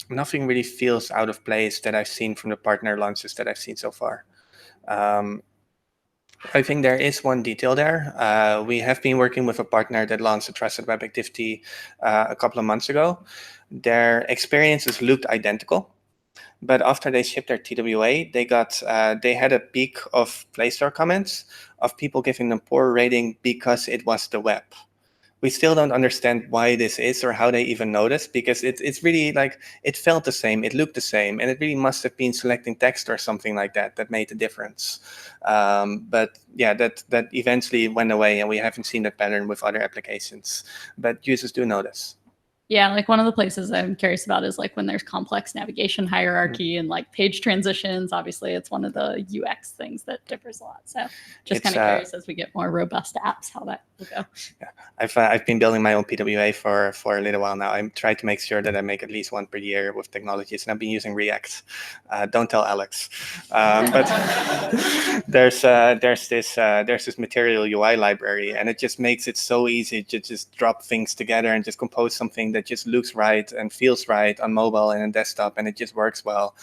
nothing really feels out of place that I've seen from the partner launches that I've seen so far. I think there is one detail there. We have been working with a partner that launched a trusted web activity a couple of months ago. Their experiences looked identical, but after they shipped their TWA, they had a peak of Play Store comments of people giving them poor rating because it was the web. We still don't understand why this is or how they even noticed, because it's really like it felt the same, it looked the same, and it really must have been selecting text or something like that made the difference. But yeah, that eventually went away, and we haven't seen that pattern with other applications. But users do notice. Yeah, like one of the places I'm curious about is like when there's complex navigation hierarchy and like page transitions. Obviously, it's one of the UX things that differs a lot. So just kind of curious as we get more robust apps, how that will go. Yeah, I've been building my own PWA for a little while now. I'm trying to make sure that I make at least one per year with technologies, and I've been using React. Don't tell Alex. But there's this material UI library, and it just makes it so easy to just drop things together and just compose something that just looks right and feels right on mobile and on desktop, and it just works well.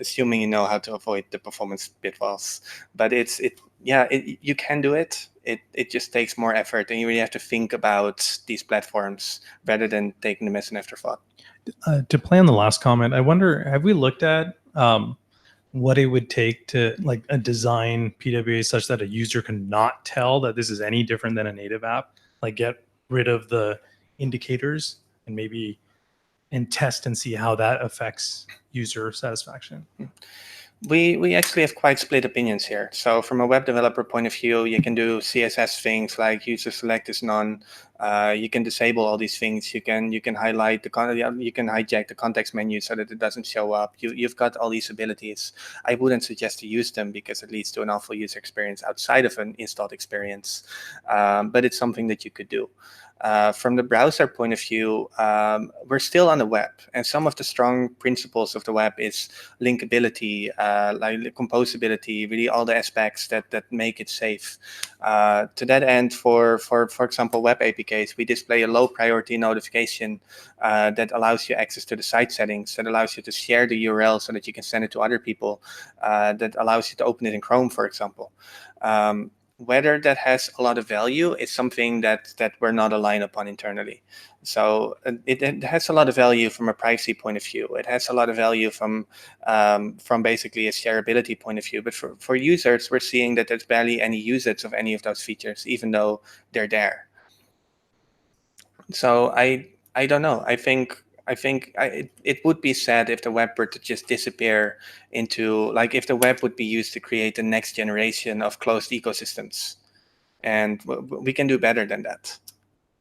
Assuming you know how to avoid the performance pitfalls. But you can do it. It just takes more effort, and you really have to think about these platforms rather than taking them as an afterthought. To play on the last comment, I wonder, have we looked at what it would take to like a design PWA such that a user can not tell that this is any different than a native app? Like get rid of the indicators and test and see how that affects user satisfaction. We actually have quite split opinions here. So from a web developer point of view, you can do CSS things like user select is none. You can disable all these things. You can highlight you can hijack the context menu so that it doesn't show up. You've got all these abilities. I wouldn't suggest to use them because it leads to an awful user experience outside of an installed experience. But it's something that you could do. From the browser point of view, we're still on the web, and some of the strong principles of the web is linkability, like composability, really all the aspects that make it safe. To that end, for example, web APKs, we display a low priority notification that allows you access to the site settings, that allows you to share the URL so that you can send it to other people, that allows you to open it in Chrome, for example. Whether that has a lot of value is something that we're not aligned upon internally. So it has a lot of value from a privacy point of view. It has a lot of value from basically a shareability point of view. But for users, we're seeing that there's barely any usage of any of those features, even though they're there. So I don't know. I think it would be sad if the web were to just disappear into, like, if the web would be used to create the next generation of closed ecosystems. And we can do better than that.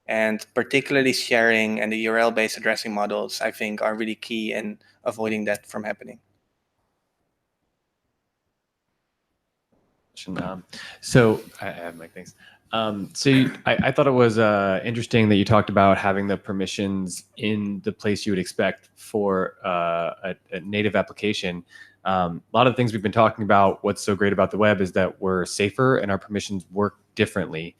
And particularly sharing and the URL-based addressing models, I think, are really key in avoiding that from happening. So I have my things. I thought it was interesting that you talked about having the permissions in the place you would expect for a native application. A lot of the things we've been talking about, what's so great about the web is that we're safer and our permissions work differently.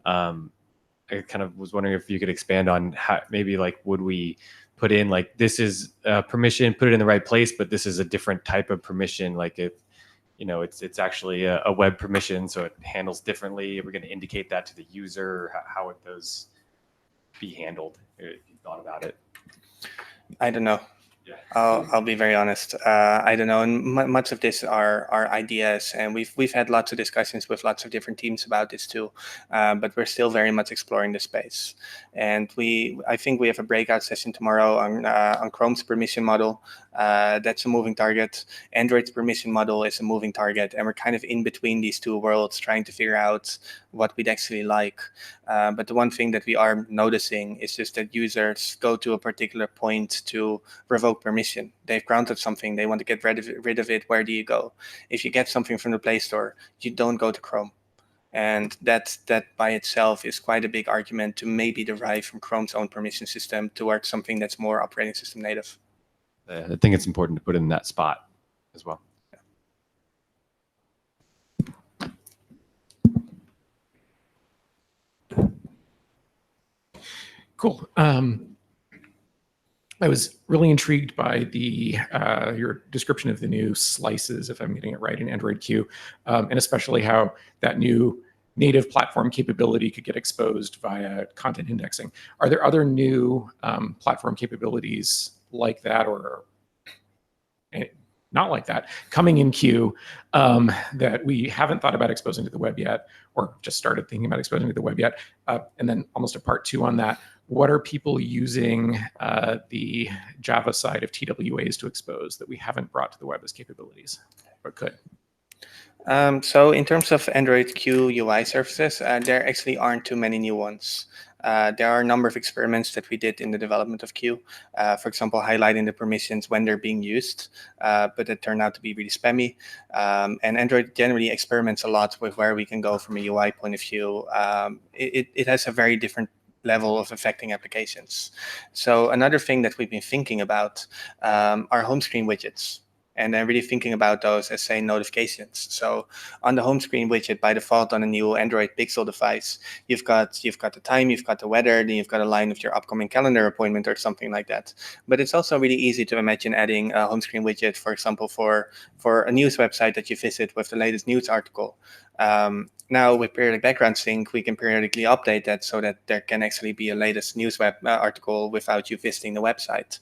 I kind of was wondering if you could expand on how maybe like would we put in like this is permission, put it in the right place, but this is a different type of permission. Like if it's actually a web permission, so it handles differently. We're going to indicate that to the user. How would those be handled? If you thought about it. I don't know. Yeah. I'll be very honest. I don't know, and much of this are ideas, and we've had lots of discussions with lots of different teams about this too. But we're still very much exploring the space, and I think we have a breakout session tomorrow on Chrome's permission model. That's a moving target. Android's permission model is a moving target, and we're kind of in between these two worlds trying to figure out what we'd actually like. But the one thing that we are noticing is just that users go to a particular point to revoke permission. They've granted something, they want to get rid of it. Where do you go? If you get something from the Play Store, you don't go to Chrome. And that by itself is quite a big argument to maybe derive from Chrome's own permission system towards something that's more operating system native. I think it's important to put it in that spot as well. Cool. I was really intrigued by your description of the new slices, if I'm getting it right, in Android Q, and especially how that new native platform capability could get exposed via content indexing. Are there other new platform capabilities like that, or not like that, coming in Q that we haven't thought about exposing to the web yet, or just started thinking about exposing to the web yet? And then almost a part two on that. What are people using the Java side of TWAs to expose that we haven't brought to the web as capabilities, but could? So in terms of Android Q UI services, there actually aren't too many new ones. There are a number of experiments that we did in the development of Q, for example, highlighting the permissions when they're being used, but it turned out to be really spammy. And Android generally experiments a lot with where we can go from a UI point of view. It has a very different level of affecting applications. So another thing that we've been thinking about are home screen widgets. And then really thinking about those as, say, notifications. So on the home screen widget, by default on a new Android Pixel device, you've got the time, you've got the weather, then you've got a line of your upcoming calendar appointment or something like that. But it's also really easy to imagine adding a home screen widget, for example, for a news website that you visit with the latest news article. Now with periodic background sync, we can periodically update that so that there can actually be a latest news web article without you visiting the website.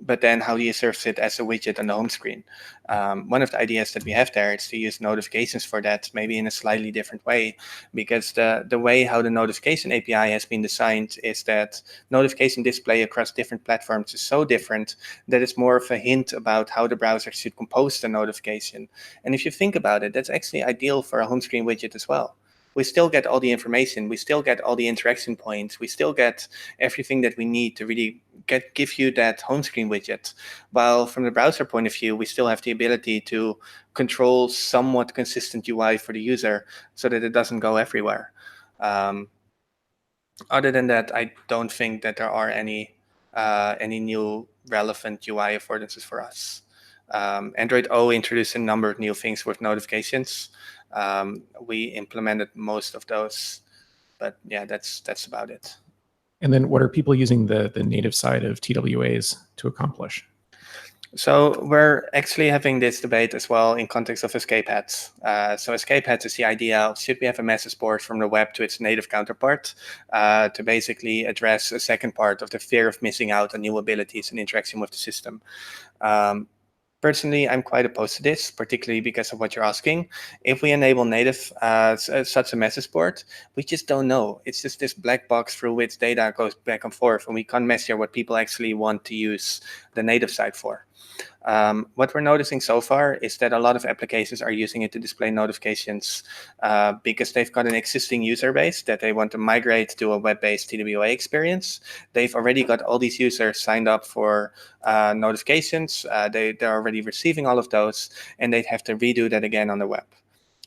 But then how do you surface it as a widget on the home screen? One of the ideas that we have there is to use notifications for that, maybe in a slightly different way, because the way how the notification API has been designed is that notification display across different platforms is so different that it's more of a hint about how the browser should compose the notification. And if you think about it, that's actually ideal for a home screen widget as well. We still get all the information, we still get all the interaction points, we still get everything that we need to really give you that home screen widget. While from the browser point of view, we still have the ability to control somewhat consistent UI for the user so that it doesn't go everywhere. Other than that, I don't think that there are any new relevant UI affordances for us. Android O introduced a number of new things with notifications. We implemented most of those, but yeah, that's about it. And then what are people using the native side of TWAs to accomplish? So we're actually having this debate as well in context of escape hats. So escape hats is the idea of, should we have a message board from the web to its native counterpart to basically address a second part of the fear of missing out on new abilities and interaction with the system. Personally, I'm quite opposed to this, particularly because of what you're asking. If we enable native such a message board, we just don't know. It's just this black box through which data goes back and forth, and we can't measure what people actually want to use the native side for. What we're noticing so far is that a lot of applications are using it to display notifications because they've got an existing user base that they want to migrate to a web-based TWA experience. They've already got all these users signed up for notifications. They're already receiving all of those, and they'd have to redo that again on the web.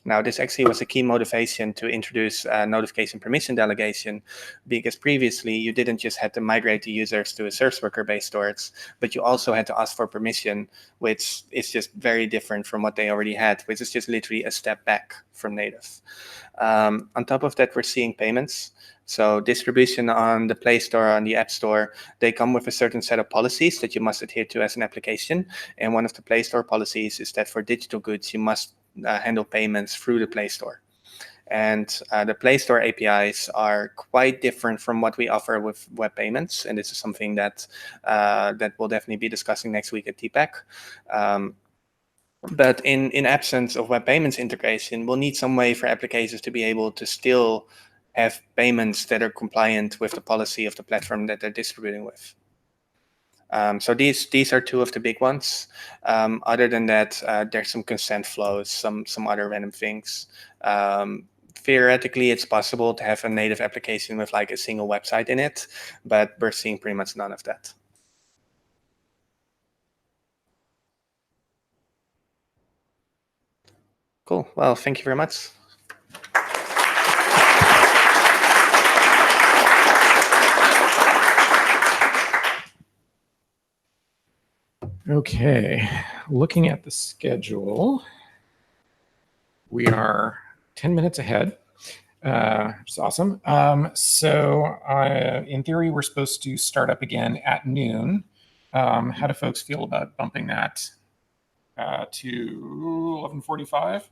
Now, this actually was a key motivation to introduce notification permission delegation, because previously you didn't just have to migrate the users to a service worker-based storage, but you also had to ask for permission, which is just very different from what they already had, which is just literally a step back from native. On top of that, we're seeing payments. So distribution on the Play Store, on the App Store, they come with a certain set of policies that you must adhere to as an application. And one of the Play Store policies is that for digital goods, you must handle payments through the Play Store. And the Play Store APIs are quite different from what we offer with web payments. And this is something that we'll definitely be discussing next week at TPAC. But in absence of web payments integration, we'll need some way for applications to be able to still have payments that are compliant with the policy of the platform that they're distributing with. So these are two of the big ones. Other than that, there's some consent flows, some other random things. Theoretically, it's possible to have a native application with like a single website in it, but we're seeing pretty much none of that. Cool. Well, thank you very much. Okay, looking at the schedule, we are 10 minutes ahead, which is awesome. So in theory, we're supposed to start up again at noon. How do folks feel about bumping that to 11:45?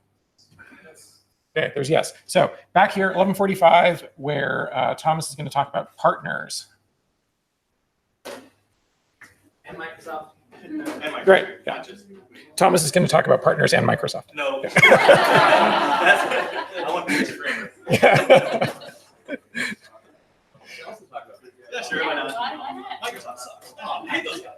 Okay, there's yes. So back here, 11:45, where Thomas is going to talk about partners. And Microsoft. Great. Yeah. Thomas is going to talk about partners and Microsoft. No. Okay. I want to be disclaimer. Yeah. Yeah, sure, why not? Microsoft sucks. Oh, I hate those guys.